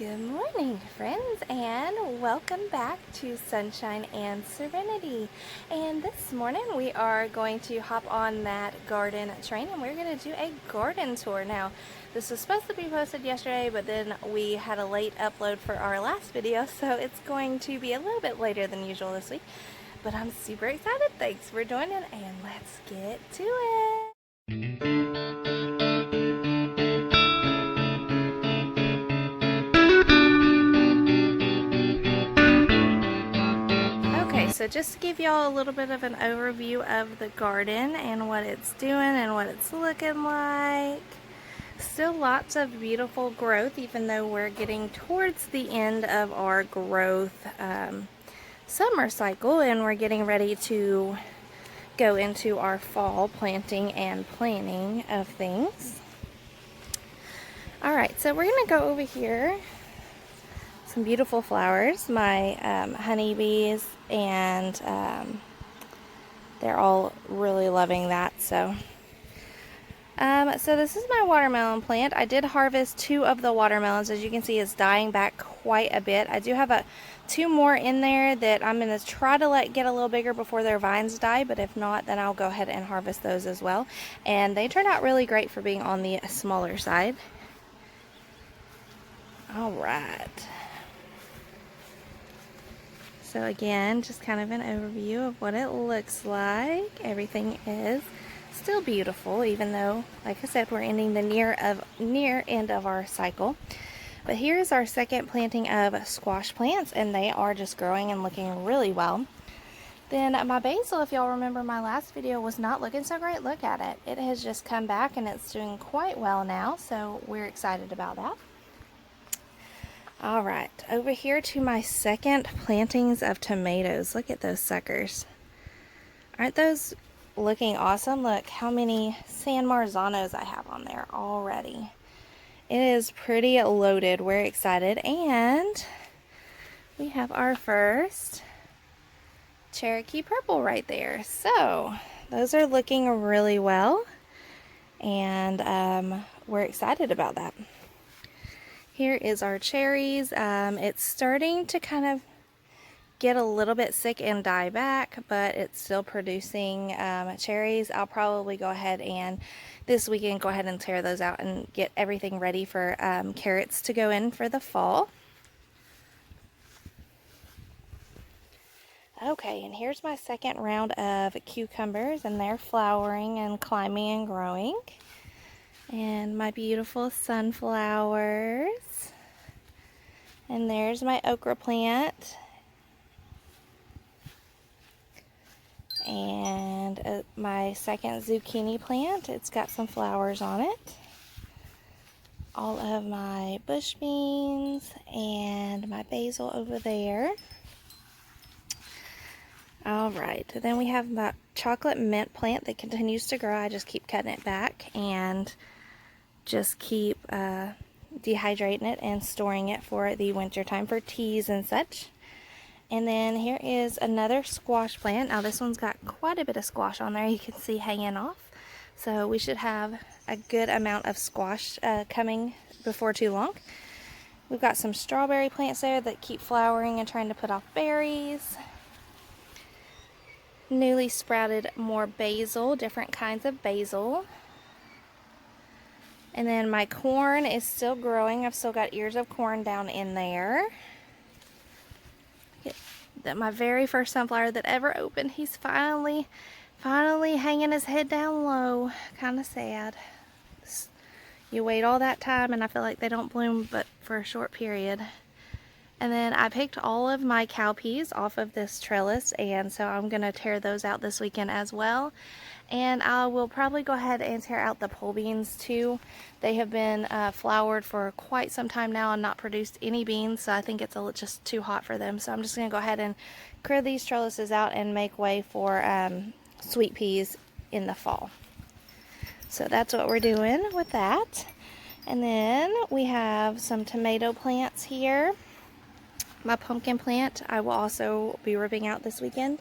Good morning, friends, and welcome back to Sunshine and Serenity. And this morning we are going to hop on that garden train and we're going to do a garden tour. Now, this was supposed to be posted yesterday, but then we had a late upload for our last video, so it's going to be a little bit later than usual this week. But I'm super excited. Thanks for joining, and let's get to it. So just to give y'all a little bit of an overview of the garden and what it's doing and what it's looking like. Still lots of beautiful growth, even though we're getting towards the end of our growth summer cycle, and we're getting ready to go into our fall planting and planning of things. Alright, so we're going to go over here. Some beautiful flowers, my honeybees, and they're all really loving that. So this is my watermelon plant. I did harvest 2 of the watermelons. As you can see, it's dying back quite a bit. I do have 2 more in there that I'm going to try to let get a little bigger before their vines die, but if not, then I'll go ahead and harvest those as well. And they turned out really great for being on the smaller side. Alright. So again, just kind of an overview of what it looks like. Everything is still beautiful, even though, like I said, we're ending the near end of our cycle. But here's our second planting of squash plants, and they are just growing and looking really well. Then my basil, if y'all remember my last video, was not looking so great. Look at it. It has just come back and it's doing quite well now, so we're excited about that. Alright, over here to my second plantings of tomatoes. Look at those suckers. Aren't those looking awesome? Look how many San Marzanos I have on there already. It is pretty loaded. We're excited. And we have our first Cherokee Purple right there. So those are looking really well. And we're excited about that. Here is our cherries. It's starting to kind of get a little bit sick and die back, but it's still producing cherries. I'll probably go ahead and this weekend go ahead and tear those out and get everything ready for carrots to go in for the fall. Okay, and here's my second round of cucumbers, and they're flowering and climbing and growing. And my beautiful sunflowers. And there's my okra plant. And my second zucchini plant. It's got some flowers on it. All of my bush beans and my basil over there. Alright, then we have my chocolate mint plant that continues to grow. I just keep cutting it back and just keep dehydrating it and storing it for the winter time for teas and such. And then here is another squash plant. Now this one's got quite a bit of squash on there, you can see hanging off. So we should have a good amount of squash coming before too long. We've got some strawberry plants there that keep flowering and trying to put off berries. Newly sprouted more basil, different kinds of basil. And then my corn is still growing. I've still got ears of corn down in there. My very first sunflower that ever opened, he's finally hanging his head down low. Kind of sad. You wait all that time and I feel like they don't bloom but for a short period. And then I picked all of my cowpeas off of this trellis, and so I'm going to tear those out this weekend as well. And I will probably go ahead and tear out the pole beans too. They have been flowered for quite some time now and not produced any beans, so I think it's just too hot for them. So I'm just going to go ahead and clear these trellises out and make way for sweet peas in the fall. So that's what we're doing with that. And then we have some tomato plants here. My pumpkin plant I will also be ripping out this weekend.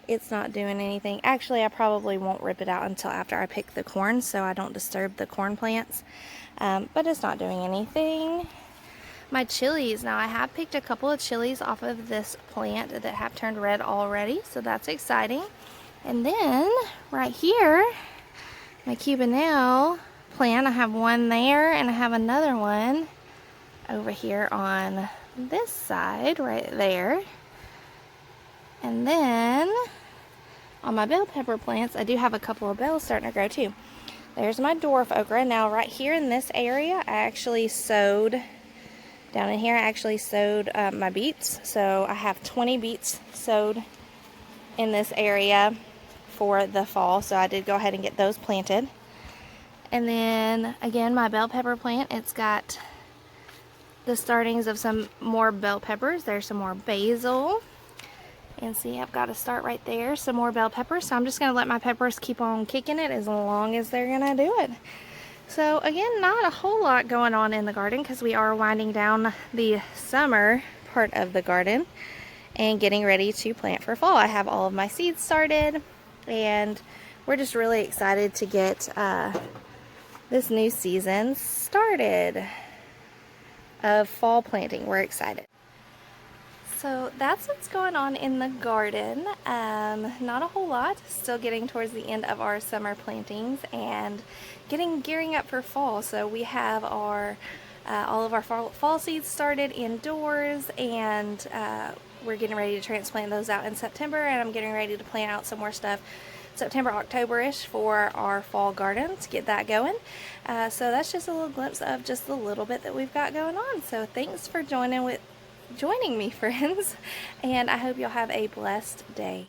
It's not doing anything. Actually, I probably won't rip it out until after I pick the corn, so I don't disturb the corn plants. But it's not doing anything. my chilies. Now I have picked a couple of chilies off of this plant that have turned red already, so that's exciting. And then right here, my Cubanelle plant, I have one there and I have another one over here on this side right there. And then on my bell pepper plants, I do have a couple of bells starting to grow too. There's my dwarf okra. Now right here in this area, I actually sowed, down in here, I actually sowed my beets. So I have 20 beets sowed in this area for the fall. So I did go ahead and get those planted. And then again, my bell pepper plant, it's got the startings of some more bell peppers. There's some more basil. And see, I've got a start right there, some more bell peppers. So I'm just going to let my peppers keep on kicking it as long as they're going to do it. So again, not a whole lot going on in the garden because we are winding down the summer part of the garden and getting ready to plant for fall. I have all of my seeds started and we're just really excited to get this new season started of fall planting. We're excited. So that's what's going on in the garden. Not a whole lot. Still getting towards the end of our summer plantings and gearing up for fall. So we have our all of our fall seeds started indoors, and we're getting ready to transplant those out in September, and I'm getting ready to plant out some more stuff September, October-ish for our fall garden to get that going. So that's just a little glimpse of just the little bit that we've got going on. So thanks for joining me, friends, and I hope you'll have a blessed day.